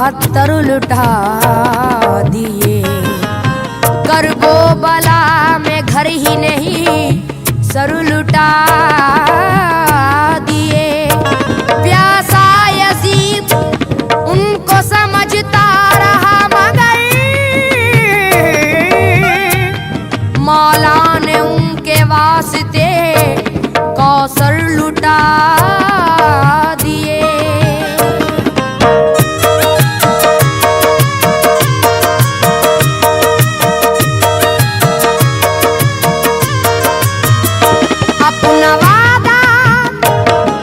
72 लुटा दिए। करबो बला में घर ही नहीं सर लुटा दिए। प्यासा यजीद उनको समझता रहा मगर मौला ने उनके वास्ते कौसर लुटा दिए।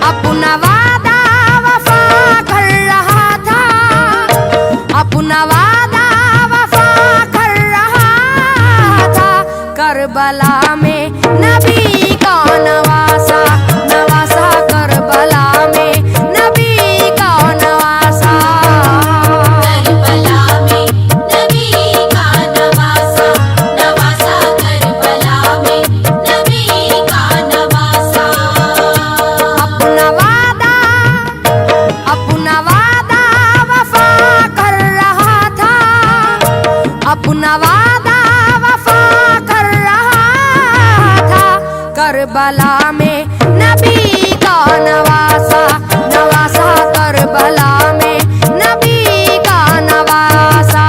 अपना वादा वफा कर रहा था, अपना वादा वफा कर रहा था। करबला में नबी का नवासा, नवासा करबला में नबी का नवासा। करबला में नबी का नवासा, नवासा करबला में नबी का नवासा। अपना वादा वफा कर रहा था, अपना वादा वफा कर रहा था। करबला में नबी का नवासा, नवासा करबला में नबी का नवासा।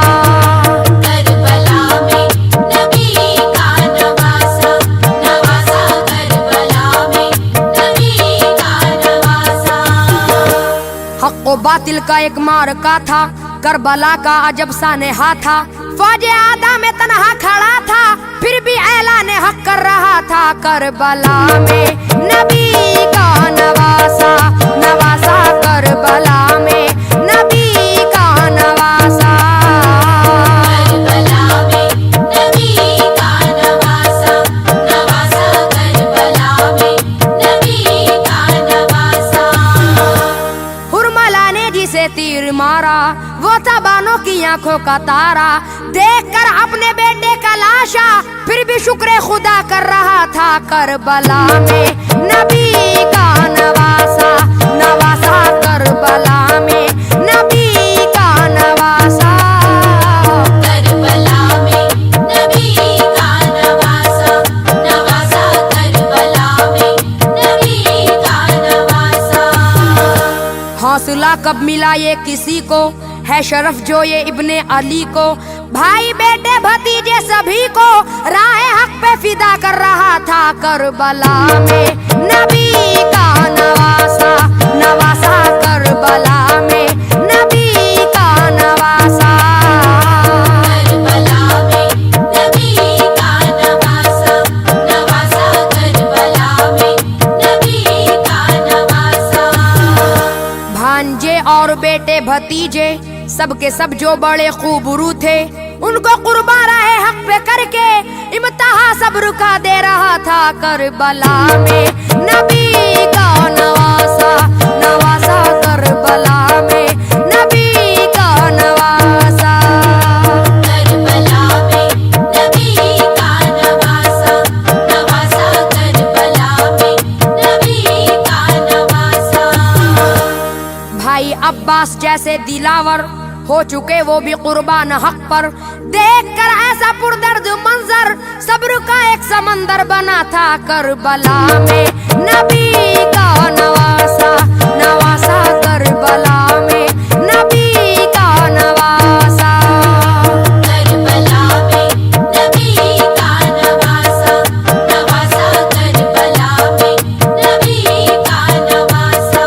करबला में नबी का नवासा, नवासा करबला में नबी का नवासा। हक व बातिल का एक मारका था, करबला का अजब सा नेहा था। फौज आदा में तन्हा खड़ा था, फिर भी ऐलान हक कर रहा था। करबला में नबी का नवासा, नवासा करबला में नबी का नवासा। करबला में नबी का नवासा, नवासा करबला में नबी का नवासा। हुरमला ने जिसे तीर मारा वो था बानों की आंखों का तारा। देखकर अपने बेटे का लाशा फिर भी शुक्र खुदा कर रहा था। करबला में नबी का नवासा, नवासा करबला में नबी का नवासा। करबला में नबी का नवासा, नवासा करबला में नबी का नवासा। हौसला कब मिला ये किसी को, है शरफ जो ये इब्ने अली को। भाई बेटे भतीजे सभी को राह हक पे फिदा कर रहा था। करबला में नबी का नवासा, नवासा करबला में नबी का नवासा। करबला में नबी का नवासा, नवासा करबला में नबी का नवासा। भांजे और बेटे भतीजे सबके सब जो बड़े खूबरू थे, उनको कुर्बा रहे हक पे करके इम्तिहा सब्र का दे रहा था। करबला में नबी का नवासा, नवासा करबला में नबी का नवासा। करबला में नबी का नवासा, नवासा करबला में नबी का नवासा। भाई अब्बास जैसे दिलावर हो चुके वो भी कुर्बान हक पर। देखकर ऐसा पुरदर्द मंजर सब्र का एक समंदर बना था। करबला में नबी का नवासा, नवासा करबला में नबी का नवासा। करबला में नबी का नवासा, नवासा करबला में नबी का नवासा।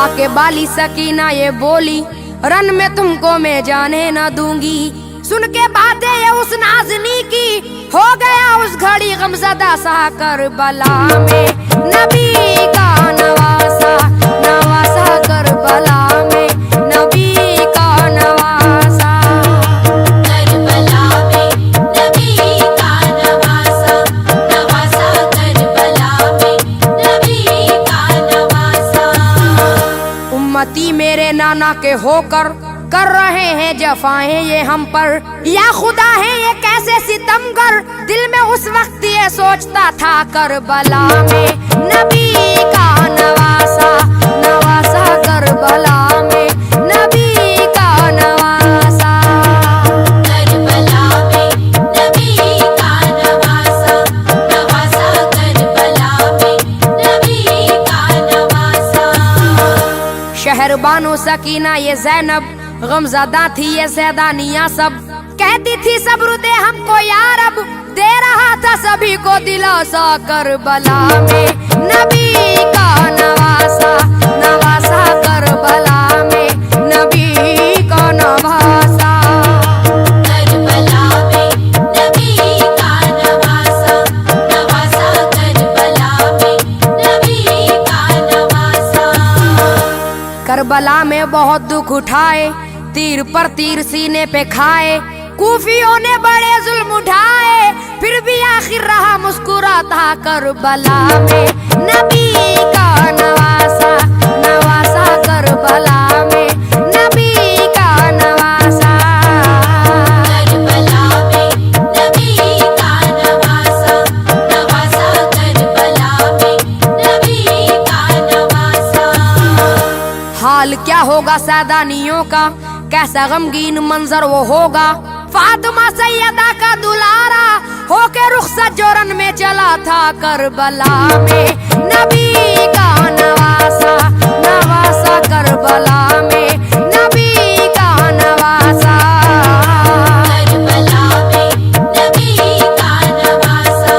आके बाली सकीना ये बोली, रन में तुमको मैं जाने न दूंगी। सुन के बातें ये उस नाज़नी की, हो गया उस घड़ी गमज़दा सा। करबला में नबी का नवासा, नवासा करबला में नबी का नवासा। करबला में नबी का नवासा, नवासा करबला में नबी का नवासा। उम्मती मेरे नाना के होकर कर रहे हैं जफाएं ये हम पर। या खुदा है ये कैसे सितमगर, दिल में उस वक्त ये सोचता था। करबला में नबी का नवासा, नवासा करबला में नबी का मेहरबानो सकीना ये जैनब, गमज़दा थी ये ज़ैदानिया सब। कहती थी सब्र दे हमको यार, अब दे रहा था सभी को दिलासा। करबला में नबी का नवासा, नवासा करबला में नबी का नवासा। करबला में नबी का नवासा, नवासा करबला में नबी का नवासा। करबला में बहुत दुख उठाए, तीर पर तीर सीने पे खाए, कूफियों ने बड़े जुल्म उठाए, फिर भी आखिर रहा मुस्कुराता। करबला में नबी का नवासा, नवासा करबला में नबी का नवासा। करबला में नबी का नवासा, नवासा करबला में नबी का नवासा। हाल क्या होगा सैदानियों का, कैसा गमगीन मंजर वो होगा। फातिमा सैयदा का दुलारा होके रुखसत जोरन में चला था। करबला में नबी का नवासा, नवासा करबला में नबी का नवासा। करबला में नबी का नवासा,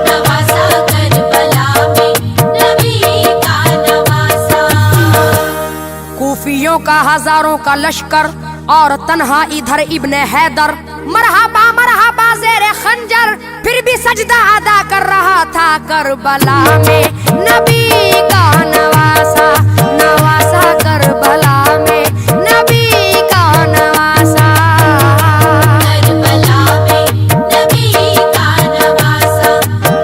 नवासा करबला में नबी का नवासा। कूफियों का हजारों का लश्कर और तन्हा इधर इब्ने हैदर। मरहबा मरहबा ज़ेरे खंजर, फिर भी सजदा अदा कर रहा था। करबला में नबी का नवासा, नवासा करबला में नबी का नवासा। करबला में नबी का नवासा,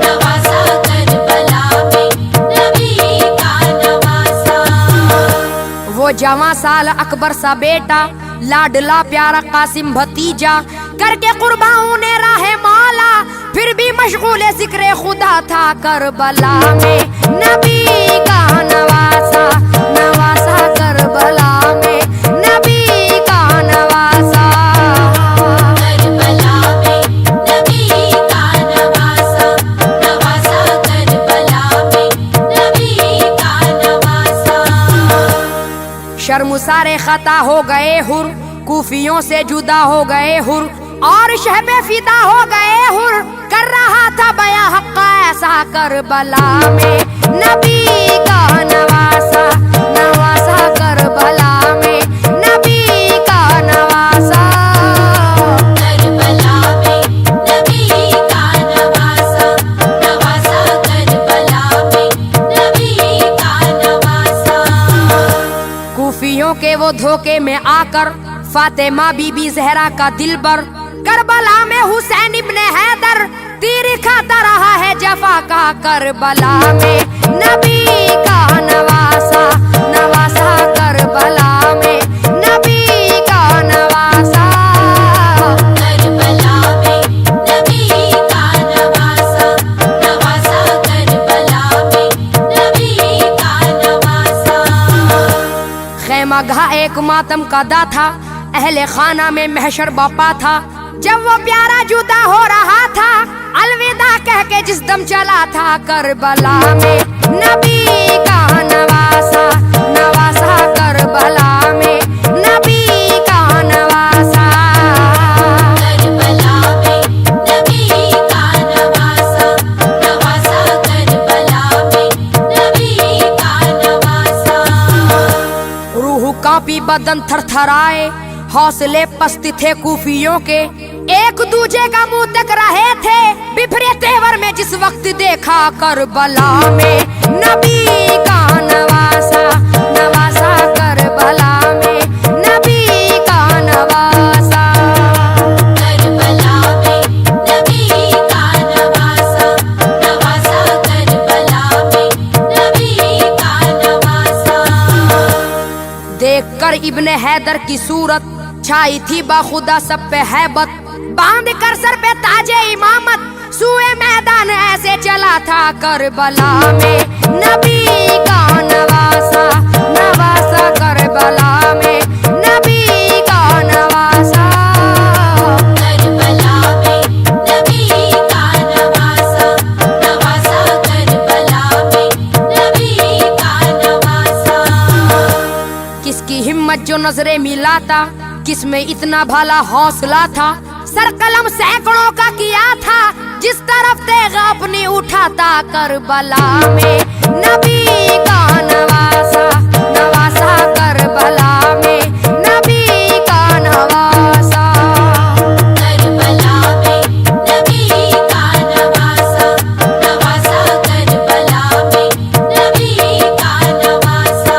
नवासा करबला में नबी का नवासा। वो जवां साल अकबर सा बेटा, लाडला प्यारा कासिम भतीजा, करके कुर्बाओं ने राहे मौला, फिर भी मशगूले जिक्रे खुदा था। करबला में नबी का नवासा, नवासा करबला में नबी का नवासा। करबला में नबी का नवासा, नवासा करबला में नबी का नवासा। शर्मसारे खता हो गए हुर, कूफियों से जुदा हो गए हुर, और शहबे फिदा हो गए हुर, कर रहा था बया हक़ ऐसा। करबला में नबी का नवासा, नवासा करबला में नबी का नवासा। करबला में नबी का नवासा, नवासा करबला में नबी का नवासा। कूफियों के वो धोखे में आकर, फातिमा बीबी जहरा का दिलबर, करबला में हुसैन इब्ने हैदर, तीर खाता रहा है जफा का। करबला में नबी का नवासा, नवासा करबला में नबी का नवासा। करबला में नबी का नवासा, नवासा करबला में नबी का नवासा। खैमा घा एक मातम का दा था, अहले खाना में महशर बापा था। जब वो प्यारा जुदा हो रहा था, अलविदा कह के जिस दम चला था। करबला में नबी का नवासा, नवासा करबला में नबी का नवासा। करबला में नबी का नवासा, नवासा करबला में नबी का नवासा। रूह कांपी बदन थरथराए, हौसले पस्त थे कूफियों के, एक दूजे का मुंह तक रहे थे, बिफरे तेवर में जिस वक्त देखा। करबला में नबी का नवासा, नवासा करबला में नबी का नवासा। करबला में नबी का नवासा, नवासा करबला में नबी का नवासा। देखकर इब्ने हैदर की सूरत, छाई थी बाखुदा सब पे हैबत, बांध कर सर पे ताजे इमामत, सूए मैदान ऐसे चला था। करबला में नबी का नवासा, नवासा करबला में नबी का नवासा। करबला में नबी का नवासा, नवासा करबला में नबी का नवासा। जो नजरें मिलाता, किसमें इतना भला हौसला था, सर कलम सैकड़ों का किया था, जिस तरफ तेग अपनी उठाता करबला में नबी का नवासा, नवासा करबला में नबी का नवासा। करबला में नबी का नवासा, नवासा करबला में नबी का नवासा।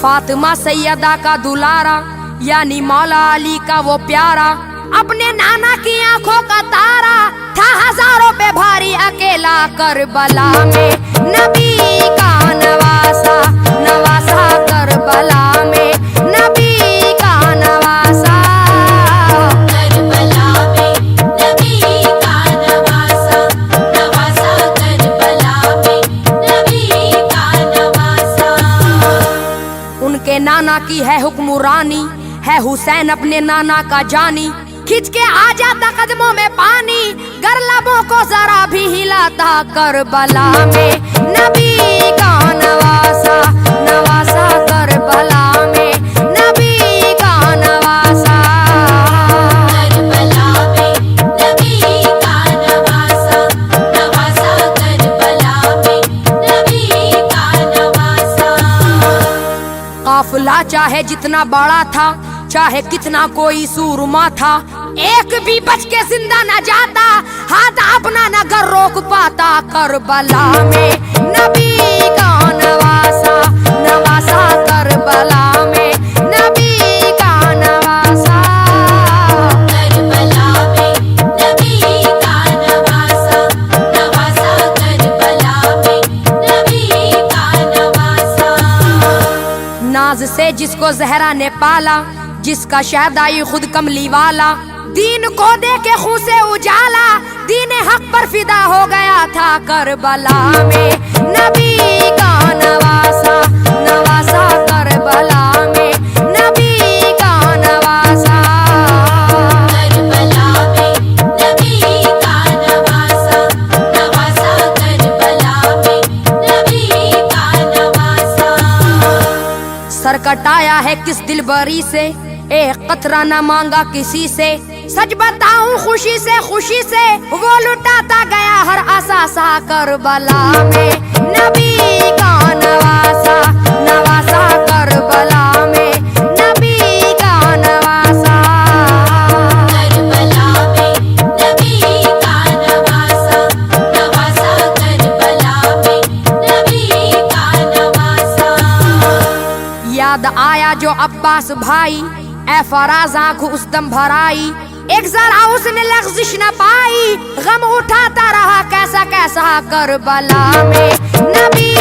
फातिमा सैयदा का दुलारा यानी मौला अली का वो प्यारा, अपने नाना की आंखों का तारा था हजारों पे भारी अकेला करबला में नबी का नवासा, नवासा करबला में नबी का नवासा। करबला में नबी का नवासा, नवासा करबला में नबी का नवासा। उनके नाना की है हुक्मरानी, है हुसैन अपने नाना का जानी, खिंच के आ जाता कदमों में पानी, गर लबों को जरा भी हिलाता करबला में नबी का नवासा, नवासा करबला में नबी का नवासा। करबला में नबी का नवासा, नवासा करबला में नबी का नवासा। काफिला चाहे जितना बड़ा था, चाहे कितना कोई सूरमा था, एक भी बच के जिंदा न जाता, हाथ अपना न घर रोक पाता करबला में नबी का नवासा, नवासा करबला में नबी का नवासा। करबला में नबी का नवासा, नवासा करबला में नबी का नवासा। नाज से जिसको जहरा ने पाला, जिसका शहदाई खुद कमली वाला, दीन को देके खून से उजाला, दीन हक पर फिदा हो गया था करबला में नबी का नवासा, नवासा करबला में नबी का नवासा। करबला में नबी का नवासा, नवासा करबला में नबी का नवासा। सर कटाया है किस दिलबरी से, एक कतरा न मांगा किसी से, सच बताऊं खुशी से वो लुटाता गया हर असासा करबला में नबी का नवासा, नवासा करबला में नबी का नवासा। करबला में नबी का नवासा, नवासा करबला में नबी का नवासा। याद आया जो अब्बास भाई, ए फराज आंख उस दम भराई, एक जरा उसने लग़्ज़िश न पाई, गम उठाता रहा कैसा कैसा करबला में नबी